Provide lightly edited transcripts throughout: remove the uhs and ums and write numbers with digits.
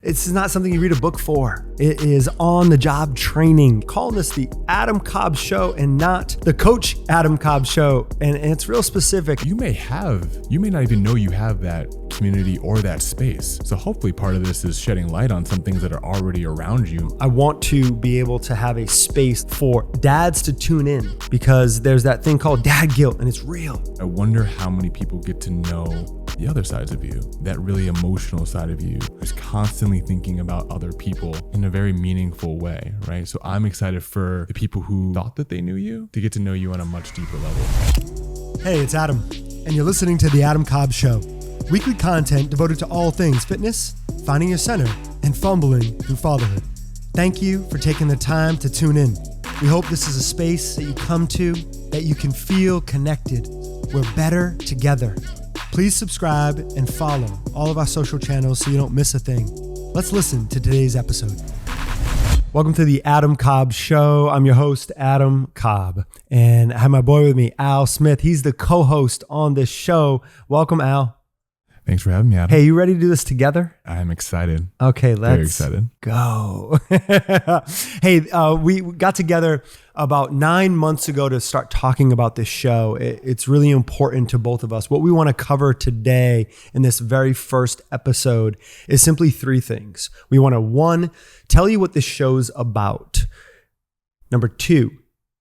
It's not something you read a book for. It is on-the-job training. Calling this the Adam Cobb Show and not the Coach Adam Cobb Show. And it's real specific. You may not even know you have that community or that space. So hopefully part of this is shedding light on some things that are already around you. I want to be able to have a space for dads to tune in because there's that thing called dad guilt and it's real. I wonder how many people get to know the other sides of you, that really emotional side of you, who's constantly thinking about other people in a very meaningful way, right? So I'm excited for the people who thought that they knew you to get to know you on a much deeper level. Hey, it's Adam, and you're listening to The Adam Cobb Show. Weekly content devoted to all things fitness, finding your center, and fumbling through fatherhood. Thank you for taking the time to tune in. We hope this is a space that you come to, that you can feel connected. We're better together. Please subscribe and follow all of our social channels so you don't miss a thing. Let's listen to today's episode. Welcome to the Adam Cobb Show. I'm your host, Adam Cobb, and I have my boy with me, Al Smith. He's the co-host on this show. Welcome, Al. Thanks for having me, Adam. Hey, you ready to do this together? I'm excited. Okay, Very excited. Go. Hey, we got together about 9 months ago to start talking about this show. It's really important to both of us. What we want to cover today in this very first episode is simply three things. We want to, one, tell you what this show's about. Number two,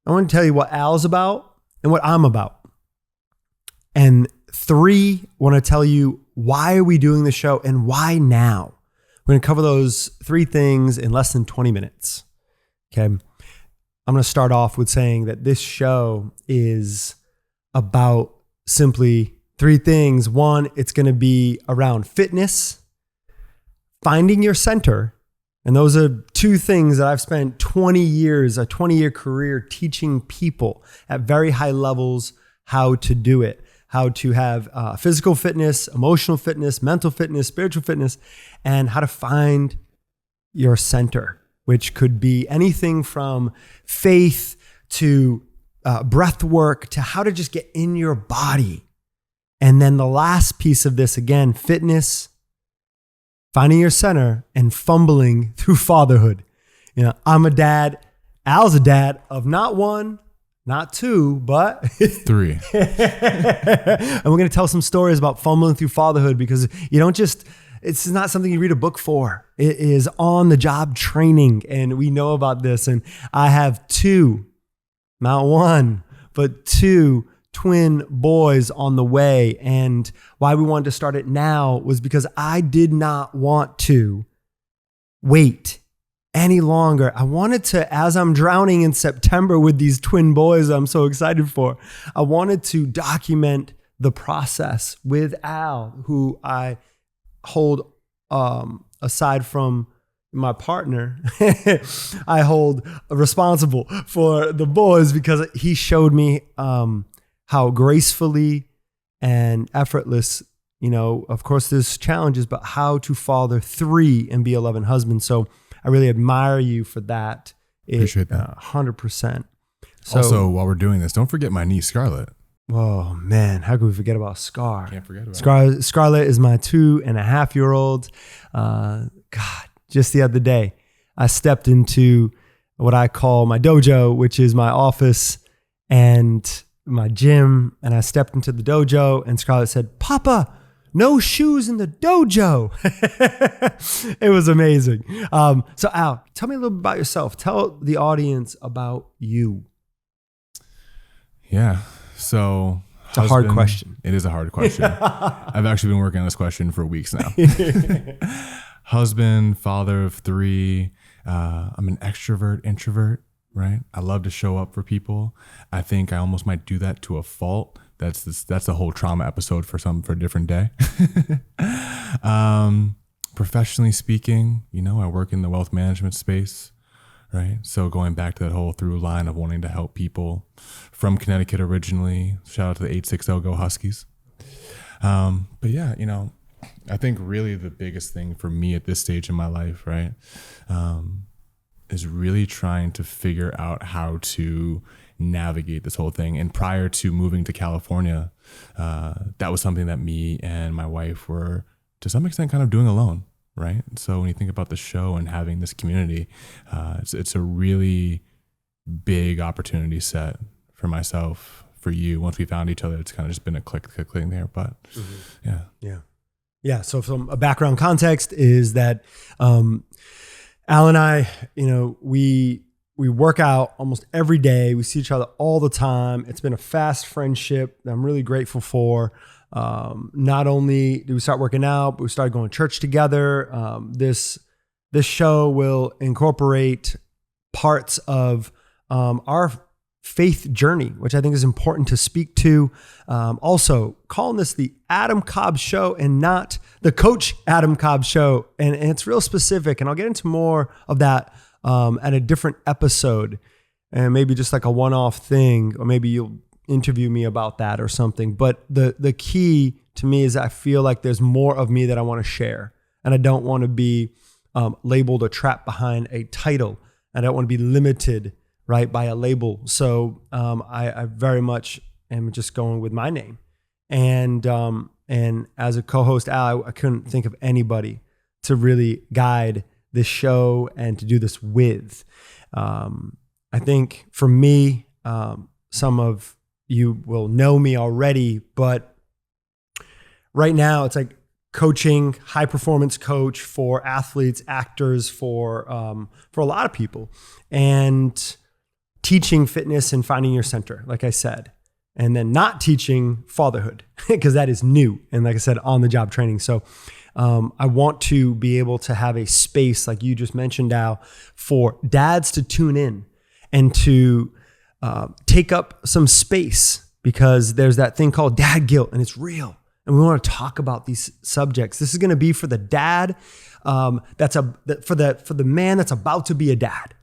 I want to tell you what Al's about and what I'm about. And three, I want to tell you why are we doing the show and why now? We're going to cover those three things in less than 20 minutes. Okay. I'm going to start off with saying that this show is about simply three things. One, it's going to be around fitness, finding your center. And those are two things that I've spent 20 years, a 20-year career teaching people at very high levels how to do it. How to have physical fitness, emotional fitness, mental fitness, spiritual fitness, and how to find your center, which could be anything from faith to breath work to how to just get in your body. And then the last piece of this, again, fitness, finding your center, and fumbling through fatherhood. You know, I'm a dad, Al's a dad of not one, not two, but three. And we're going to tell some stories about fumbling through fatherhood because you don't just, it's not something you read a book for. It is on the job training. And we know about this. And I have two, not one, but two twin boys on the way. And why we wanted to start it now was because I did not want to wait any longer. I wanted to, as I'm drowning in September with these twin boys I'm so excited for, I wanted to document the process with Al, who I hold, aside from my partner, I hold responsible for the boys because he showed me how gracefully and effortless, you know, of course there's challenges, but how to father three and be a loving husband. So I really admire you for that. Appreciate that. 100%. So, also, while we're doing this, don't forget my niece, Scarlett. Oh man, how could we forget about Scar? Can't forget about her. Scarlett is my 2.5-year-old. God, just the other day, I stepped into what I call my dojo, which is my office and my gym. And I stepped into the dojo and Scarlett said, "Papa, no shoes in the dojo." It was amazing. So Al, tell me a little bit about yourself. Tell the audience about you. Yeah. So it's a hard question. It is a hard question. I've actually been working on this question for weeks now. Husband, father of three. I'm an extrovert, introvert, right? I love to show up for people. I think I almost might do that to a fault. That's a whole trauma episode for a different day. Professionally speaking, you know, I work in the wealth management space, right? So going back to that whole through line of wanting to help people from Connecticut originally, shout out to the 860 Go Huskies. But yeah, you know, I think really the biggest thing for me at this stage in my life, right, is really trying to figure out how to navigate this whole thing. And prior to moving to California, that was something that me and my wife were to some extent kind of doing alone, right? So when you think about the show and having this community, it's a really big opportunity set for myself, for you. Once we found each other, it's kind of just been a click thing there. But yeah. So from a background context is that Al and I, we work out almost every day. We see each other all the time. It's been a fast friendship that I'm really grateful for. Not only did we start working out, but we started going to church together. This show will incorporate parts of our faith journey, which I think is important to speak to. Also, calling this the Adam Cobb Show and not the Coach Adam Cobb Show. And it's real specific. And I'll get into more of that at a different episode, and maybe just like a one-off thing, or maybe you'll interview me about that or something. But the key to me is I feel like there's more of me that I want to share, and I don't want to be labeled or trapped behind a title. I don't want to be limited, right, by a label. So I very much am just going with my name. And as a co-host, Al, I couldn't think of anybody to really guide this show and to do this with. I think for me, some of you will know me already, but right now it's like coaching, high performance coach for athletes, actors, for a lot of people, and teaching fitness and finding your center, like I said, and then not teaching fatherhood because that is new. And like I said, on the job training. So I want to be able to have a space, like you just mentioned, Al, for dads to tune in and to take up some space, because there's that thing called dad guilt, and it's real. And we want to talk about these subjects. This is going to be for the dad, for the man that's about to be a dad.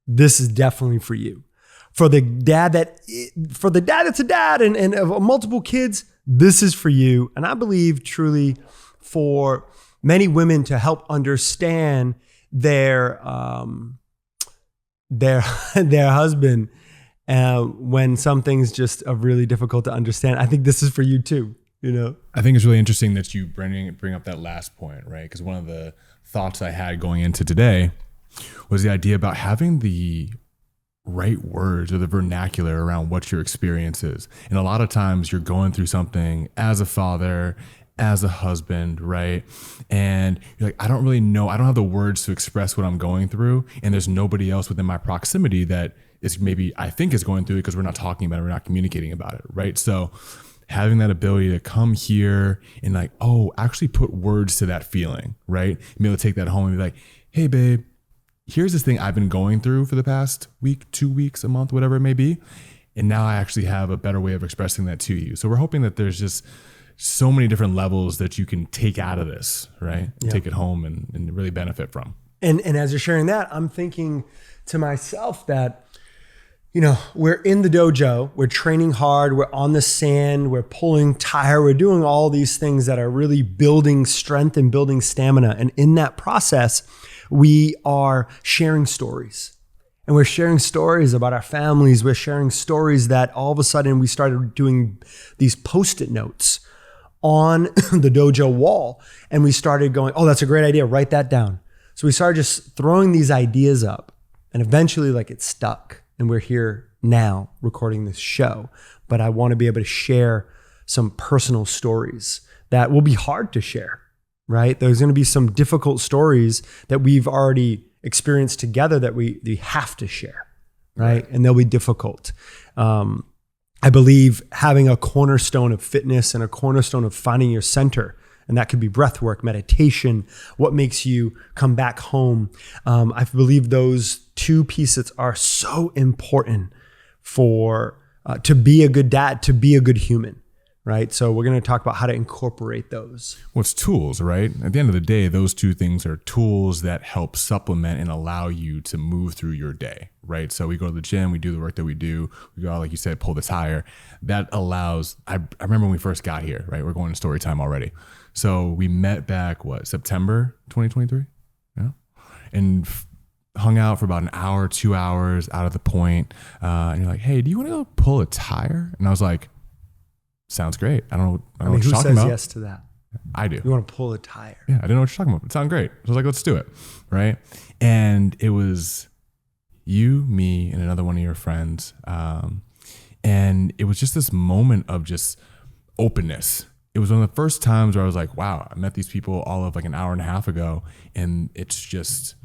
This is definitely for you. For the dad that's a dad and of multiple kids, this is for you. And I believe truly for many women to help understand their husband when something's just really difficult to understand. I think this is for you too. I think it's really interesting that you bring up that last point, right? Because one of the thoughts I had going into today was the idea about having the right words or the vernacular around what your experience is. And a lot of times you're going through something as a father, as a husband, right? And you're like, I don't really know. I don't have the words to express what I'm going through. And there's nobody else within my proximity that is maybe I think is going through it, because we're not talking about it. We're not communicating about it, right? So having that ability to come here and like, actually put words to that feeling, right? And be able to take that home and be like, hey, babe, here's this thing I've been going through for the past week, 2 weeks, a month, whatever it may be. And now I actually have a better way of expressing that to you. So we're hoping that there's just so many different levels that you can take out of this, right? Yeah. Take it home and really benefit from. And as you're sharing that, I'm thinking to myself that, we're in the dojo, we're training hard, we're on the sand, we're pulling tire, we're doing all these things that are really building strength and building stamina. And in that process, we are sharing stories. And we're sharing stories about our families. We're sharing stories that all of a sudden we started doing these Post-it notes on the dojo wall. And we started going, that's a great idea, write that down. So we started just throwing these ideas up, and eventually it stuck. And we're here now recording this show. But I want to be able to share some personal stories that will be hard to share, right? There's going to be some difficult stories that we've already experienced together that we have to share, right? And they'll be difficult. I believe having a cornerstone of fitness and a cornerstone of finding your center, and that could be breath work, meditation, what makes you come back home. I believe those two pieces are so important for to be a good dad, to be a good human, right? So we're going to talk about how to incorporate those. Well, it's tools, right? At the end of the day, those two things are tools that help supplement and allow you to move through your day, right? So we go to the gym, we do the work that we do. We go out, like you said, pull the tire. That allows, I remember when we first got here, right? We're going to story time already. So we met back, September 2023? Yeah. And hung out for about an hour, 2 hours out of the point. And you're like, hey, do you want to go pull a tire? And I was like, sounds great. I don't know what you're talking about. Who says yes to that? I do. You want to pull a tire. Yeah, I didn't know what you're talking about. It sounded great. So I was like, let's do it. Right. And it was you, me, and another one of your friends. And it was just this moment of just openness. It was one of the first times where I was like, wow, I met these people all of like an hour and a half ago. And it's just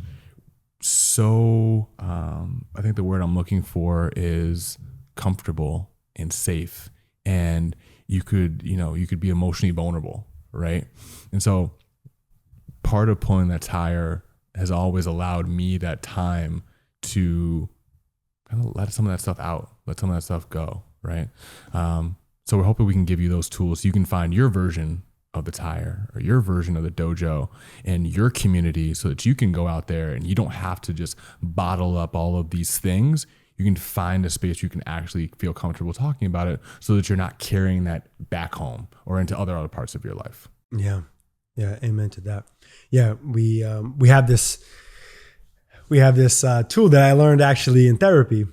so, I think the word I'm looking for is comfortable and safe. And you could be emotionally vulnerable. Right. And so part of pulling that tire has always allowed me that time to kind of let some of that stuff out, let some of that stuff go. Right. So we're hoping we can give you those tools so you can find your version of the tire or your version of the dojo and your community so that you can go out there and you don't have to just bottle up all of these things. You can find a space you can actually feel comfortable talking about it so that you're not carrying that back home or into other parts of your life. Yeah. Yeah. Amen to that. Yeah. We have this tool that I learned actually in therapy,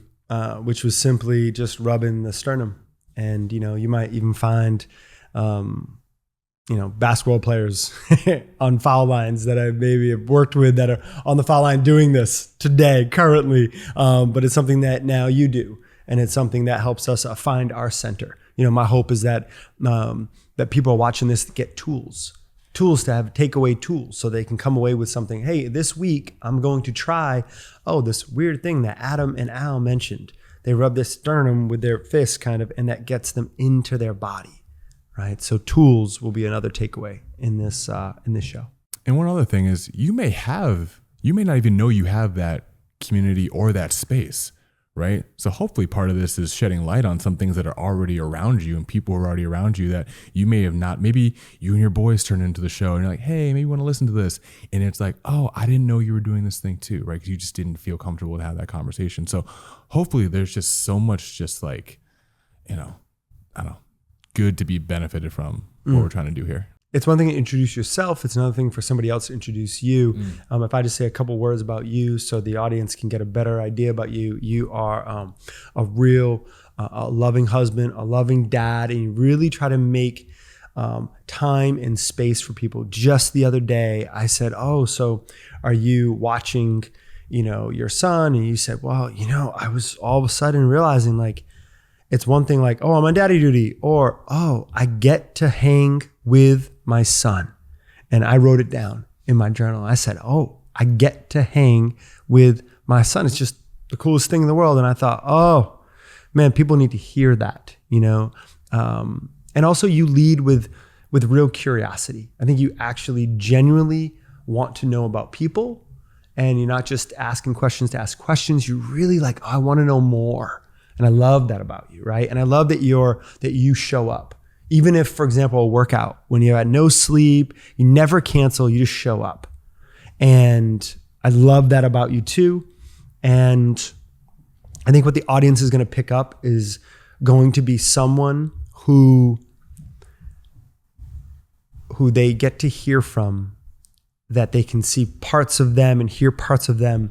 which was simply just rubbing the sternum. And, you might even find, basketball players on foul lines that I maybe have worked with that are on the foul line doing this today, currently. But it's something that now you do. And it's something that helps us find our center. My hope is that that people are watching this get tools to have takeaway tools so they can come away with something. Hey, this week I'm going to try, this weird thing that Adam and Al mentioned. They rub their sternum with their fist kind of, and that gets them into their body. Right. So tools will be another takeaway in this show. And one other thing is you may not even know you have that community or that space. Right. So hopefully part of this is shedding light on some things that are already around you and people who are already around you that you may have not. Maybe you and your boys turn into the show and you're like, hey, maybe you want to listen to this. And it's like, oh, I didn't know you were doing this thing too. Right. Because you just didn't feel comfortable to have that conversation. So hopefully there's just so much just like, I don't know, good to be benefited from what we're trying to do here. It's one thing to introduce yourself. It's another thing for somebody else to introduce you. If I just say a couple words about you so the audience can get a better idea about you, you are a real, a loving husband, a loving dad, and you really try to make time and space for people. Just the other day, I said, so are you watching, your son? And you said, well, I was all of a sudden realizing like, it's one thing like, I'm on daddy duty, or, I get to hang with my son. And I wrote it down in my journal. I said, I get to hang with my son. It's just the coolest thing in the world. And I thought, man, people need to hear that, and also you lead with real curiosity. I think you actually genuinely want to know about people, and you're not just asking questions to ask questions. You really like, I want to know more. And I love that about you, right? And I love that you show up. Even if, for example, a workout, when you had no sleep, you never cancel, you just show up. And I love that about you too. And I think what the audience is going to pick up is going to be someone who they get to hear from, that they can see parts of them and hear parts of them,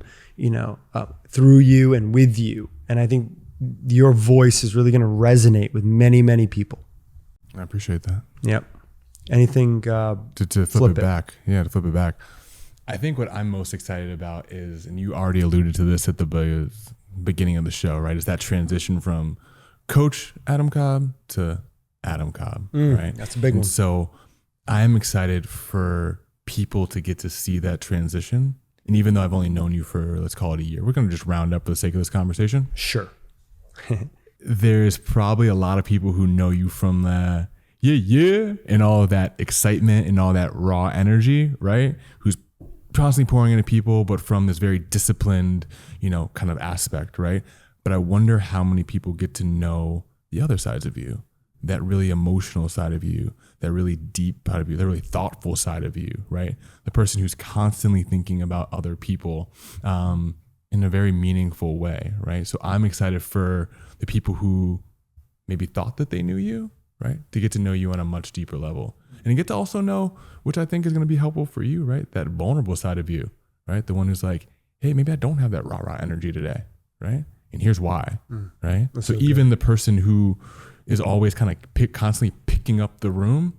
through you and with you. And I think your voice is really going to resonate with many, many people. I appreciate that. Yep. Anything to flip it back. Yeah, to flip it back. I think what I'm most excited about is, and you already alluded to this at the beginning of the show, right? Is that transition from Coach Adam Cobb to Adam Cobb, right? That's a big one. So I'm excited for people to get to see that transition. And even though I've only known you for, let's call it a year, we're going to just round up for the sake of this conversation. Sure. There's probably a lot of people who know you from the and all of that excitement and all that raw energy, right? Who's constantly pouring into people, but from this very disciplined, kind of aspect, right? But I wonder how many people get to know the other sides of you, that really emotional side of you, that really deep part of you, that really thoughtful side of you, right? The person who's constantly thinking about other people in a very meaningful way, right? So I'm excited for the people who maybe thought that they knew you, right? To get to know you on a much deeper level. And get to also know, which I think is going to be helpful for you, right? That vulnerable side of you, right? The one who's like, hey, maybe I don't have that rah-rah energy today, right? And here's why, right? So even the person who is always kind of constantly picking up the room,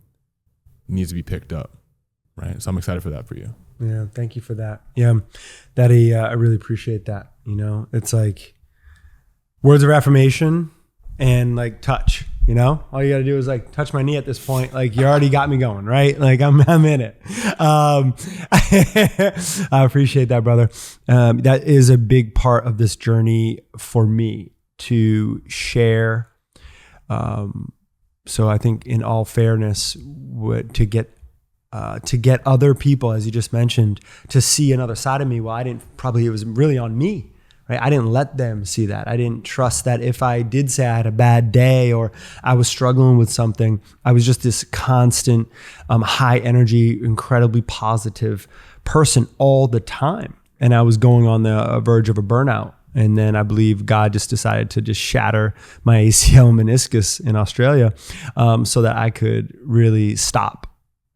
needs to be picked up, right? So I'm excited for that for you. Yeah, thank you for that. Yeah, I really appreciate that. You know, it's like words of affirmation and like touch. You know, all you got to do is like touch my knee at this point. Like you already got me going, right? Like I'm in it. I appreciate that, brother. That is a big part of this journey for me to share. So I think in all fairness, to get other people, as you just mentioned, to see another side of me. Well, it was really on me. Right? I didn't let them see that. I didn't trust that if I did say I had a bad day or I was struggling with something, I was just this constant, high energy, incredibly positive person all the time. And I was going on the verge of a burnout. And then I believe God just decided to just shatter my ACL and meniscus in Australia, so that I could really stop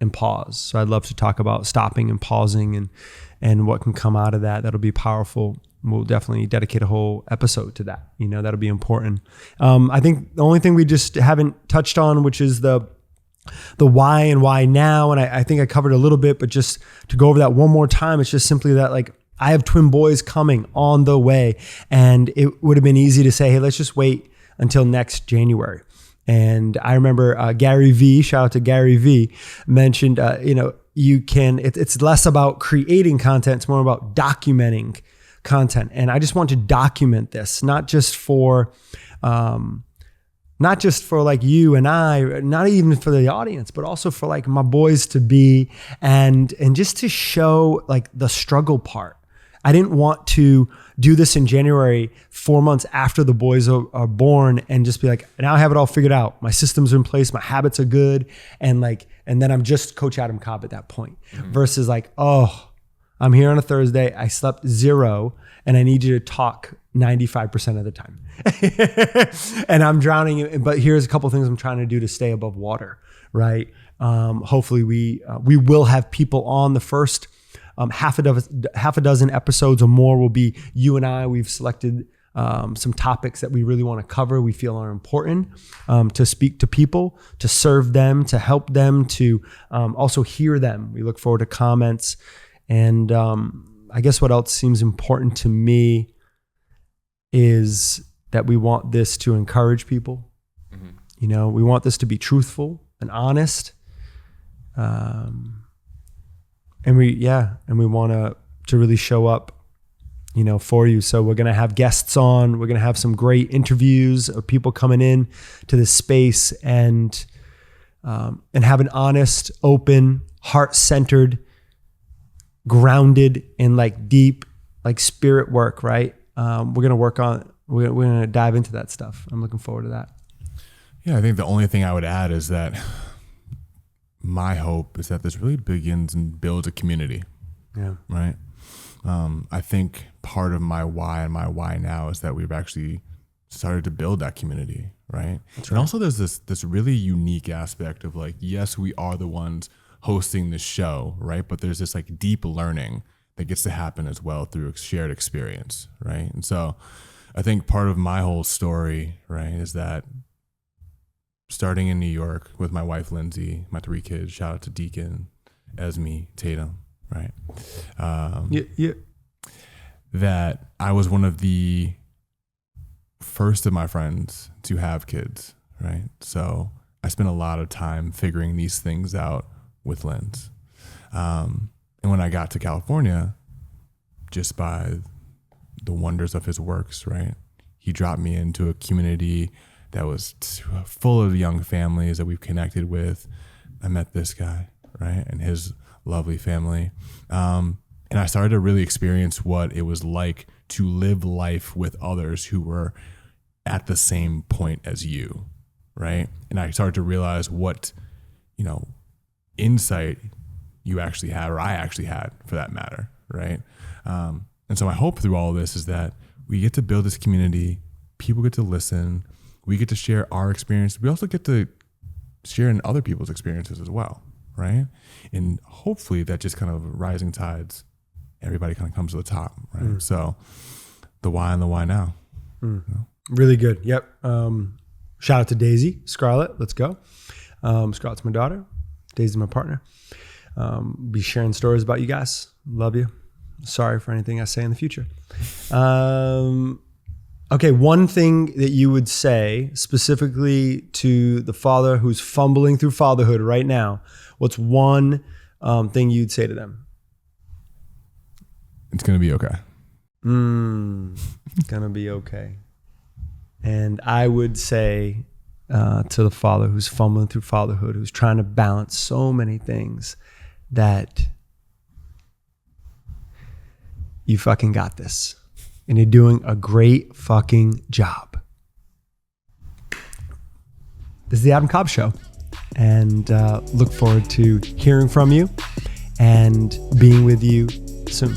and pause. So I'd love to talk about stopping and pausing and what can come out of that. That'll be powerful. We'll definitely dedicate a whole episode to that. You know, that'll be important. I think the only thing we just haven't touched on, which is the why and why now. And I think I covered a little bit, but just to go over that one more time, it's just simply that like I have twin boys coming on the way, and it would have been easy to say, hey, let's just wait until next January. And I remember Gary V, shout out to Gary V, mentioned, it's less about creating content, it's more about documenting content. And I just want to document this, not just for like you and I, not even for the audience, but also for like my boys to be, and just to show like the struggle part. I didn't want to do this in January, 4 months after the boys are born, and just be like, now I have it all figured out. My systems are in place, my habits are good. And then I'm just Coach Adam Cobb at that point, versus like, oh, I'm here on a Thursday. I slept 0 and I need you to talk 95% of the time. And I'm drowning. But here's a couple of things I'm trying to do to stay above water, right? Hopefully we will have people on. The first half a dozen episodes or more will be you and I. We've selected some topics that we really want to cover, we feel are important, to speak to people, to serve them, to help them, to also hear them. We look forward to comments. And I guess what else seems important to me is that we want this to encourage people. Mm-hmm. You know, we want this to be truthful and honest. And we want to really show up, you know, for you. So we're going to have guests on, we're going to have some great interviews of people coming in to this space, and have an honest, open, heart-centered, grounded in like deep, like spirit work, right? We're going to dive into that stuff. I'm looking forward to that. Yeah. I think the only thing I would add is that my hope is that this really begins and builds a community. Yeah. Right. I think part of my why and my why now is that we've actually started to build that community. Right. That's and right. also there's this really unique aspect of like, yes, we are the ones hosting the show, right? But there's this like deep learning that gets to happen as well through shared experience, right? And so I think part of my whole story, right, is that starting in New York with my wife, Lindsay, my 3 kids, shout out to Deacon, Esme, Tatum, right? That I was one of the first of my friends to have kids, right? So I spent a lot of time figuring these things out with Linz. And when I got to California, just by the wonders of his works, right? He dropped me into a community that was full of young families that we've connected with. I met this guy, right? And his lovely family. And I started to really experience what it was like to live life with others who were at the same point as you, right? And I started to realize what, insight you actually had, or I actually had for that matter, right? And so my hope through all of this is that we get to build this community, people get to listen, we get to share our experience, we also get to share in other people's experiences as well, right? And hopefully that just kind of rising tides, everybody kind of comes to the top, right? So the why and the why now. Really good. Yep. Shout out to Daisy, Scarlett. Let's go. Scarlett's my daughter. Daisy's my partner. Be sharing stories about you guys. Love you. Sorry for anything I say in the future. Okay, one thing that you would say specifically to the father who's fumbling through fatherhood right now, what's one thing you'd say to them? It's going to be okay. It's going to be okay. And I would say to the father who's fumbling through fatherhood, who's trying to balance so many things, that you fucking got this. And you're doing a great fucking job. This is the Adam Cobb Show. And look forward to hearing from you and being with you soon.